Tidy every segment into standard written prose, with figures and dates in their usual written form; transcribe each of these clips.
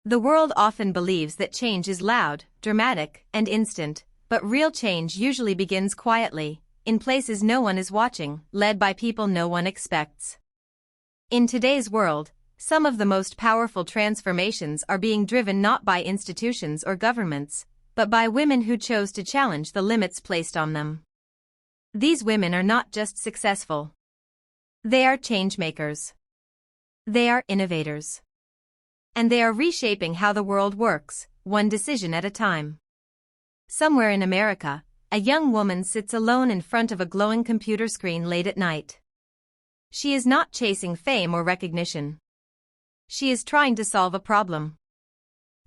The world often believes that change is loud, dramatic, and instant, but real change usually begins quietly, in places no one is watching, led by people no one expects. In today's world, some of the most powerful transformations are being driven not by institutions or governments, but by women who chose to challenge the limits placed on them. These women are not just successful. They are changemakers. They are innovators. And they are reshaping how the world works, one decision at a time. Somewhere in America, a young woman sits alone in front of a glowing computer screen late at night. She is not chasing fame or recognition. She is trying to solve a problem.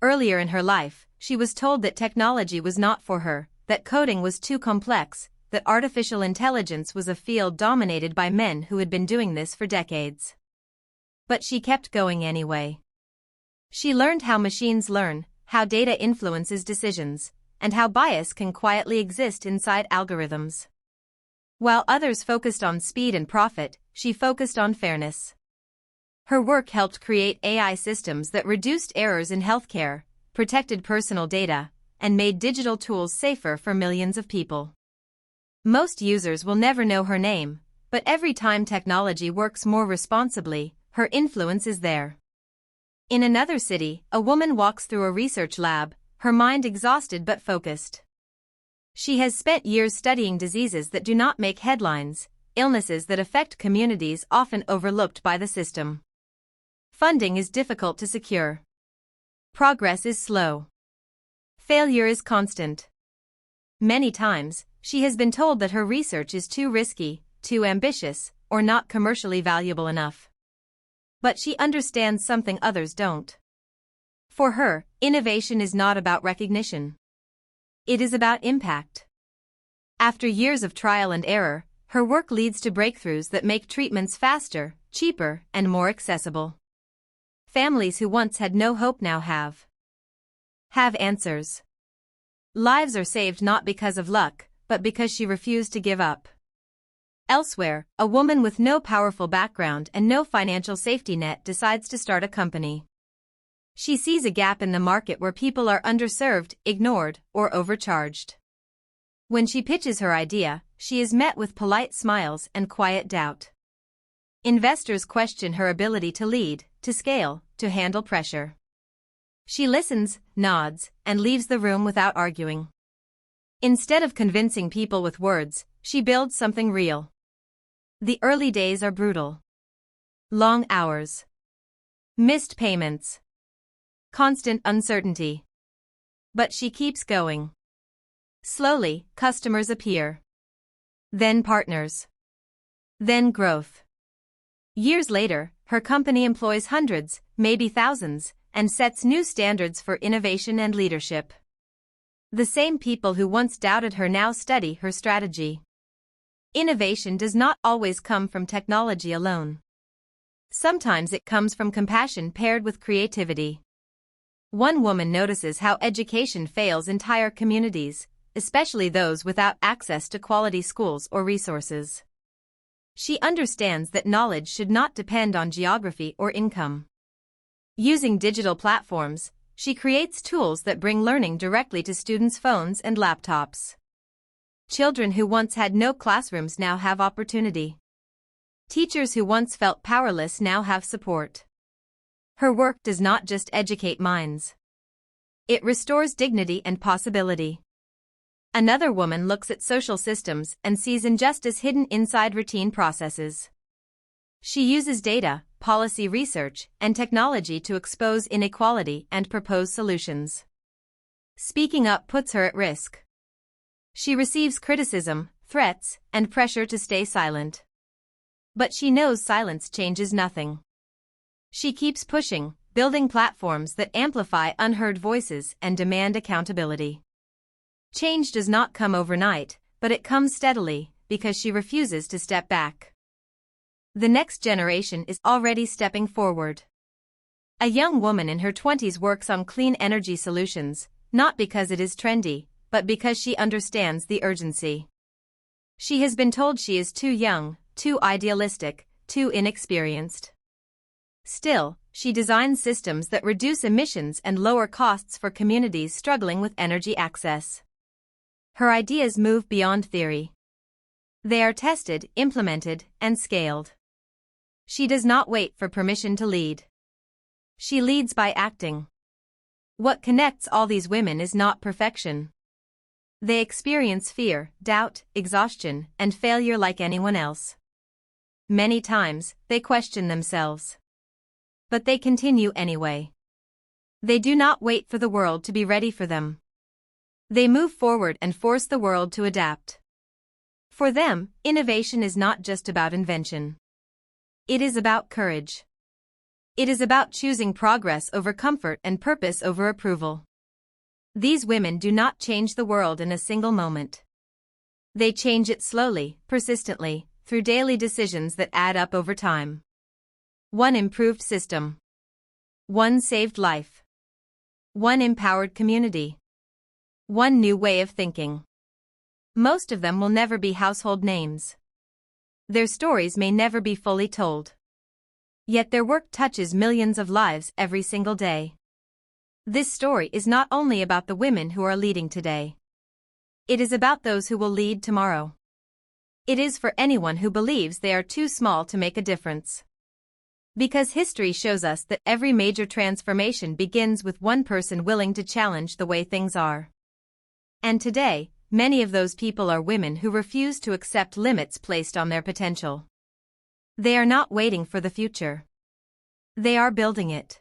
Earlier in her life, she was told that technology was not for her, that coding was too complex, that artificial intelligence was a field dominated by men who had been doing this for decades. But she kept going anyway. She learned how machines learn, how data influences decisions, and how bias can quietly exist inside algorithms. While others focused on speed and profit, she focused on fairness. Her work helped create AI systems that reduced errors in healthcare, protected personal data, and made digital tools safer for millions of people. Most users will never know her name, but every time technology works more responsibly, her influence is there. In another city, a woman walks through a research lab, her mind exhausted but focused. She has spent years studying diseases that do not make headlines, illnesses that affect communities often overlooked by the system. Funding is difficult to secure. Progress is slow. Failure is constant. Many times, she has been told that her research is too risky, too ambitious, or not commercially valuable enough. But she understands something others don't. For her, innovation is not about recognition. It is about impact. After years of trial and error, her work leads to breakthroughs that make treatments faster, cheaper, and more accessible. Families who once had no hope now have answers. Lives are saved not because of luck, but because she refused to give up. Elsewhere, a woman with no powerful background and no financial safety net decides to start a company. She sees a gap in the market where people are underserved, ignored, or overcharged. When she pitches her idea, she is met with polite smiles and quiet doubt. Investors question her ability to lead, to scale, to handle pressure. She listens, nods, and leaves the room without arguing. Instead of convincing people with words, she builds something real. The early days are brutal. Long hours. Missed payments. Constant uncertainty. But she keeps going. Slowly, customers appear. Then partners. Then growth. Years later, her company employs hundreds, maybe thousands, and sets new standards for innovation and leadership. The same people who once doubted her now study her strategy. Innovation does not always come from technology alone. Sometimes it comes from compassion paired with creativity. One woman notices how education fails entire communities, especially those without access to quality schools or resources. She understands that knowledge should not depend on geography or income. Using digital platforms, she creates tools that bring learning directly to students' phones and laptops. Children who once had no classrooms now have opportunity. Teachers who once felt powerless now have support. Her work does not just educate minds. It restores dignity and possibility. Another woman looks at social systems and sees injustice hidden inside routine processes. She uses data, policy research, and technology to expose inequality and propose solutions. Speaking up puts her at risk. She receives criticism, threats, and pressure to stay silent. But she knows silence changes nothing. She keeps pushing, building platforms that amplify unheard voices and demand accountability. Change does not come overnight, but it comes steadily, because she refuses to step back. The next generation is already stepping forward. A young woman in her 20s works on clean energy solutions, not because it is trendy, but because she understands the urgency. She has been told she is too young, too idealistic, too inexperienced. Still, she designs systems that reduce emissions and lower costs for communities struggling with energy access. Her ideas move beyond theory. They are tested, implemented, and scaled. She does not wait for permission to lead. She leads by acting. What connects all these women is not perfection. They experience fear, doubt, exhaustion, and failure like anyone else. Many times, they question themselves. But they continue anyway. They do not wait for the world to be ready for them. They move forward and force the world to adapt. For them, innovation is not just about invention. It is about courage. It is about choosing progress over comfort and purpose over approval. These women do not change the world in a single moment. They change it slowly, persistently, through daily decisions that add up over time. One improved system. One saved life. One empowered community. One new way of thinking. Most of them will never be household names. Their stories may never be fully told. Yet their work touches millions of lives every single day. This story is not only about the women who are leading today. It is about those who will lead tomorrow. It is for anyone who believes they are too small to make a difference. Because history shows us that every major transformation begins with one person willing to challenge the way things are. And today, many of those people are women who refuse to accept limits placed on their potential. They are not waiting for the future. They are building it.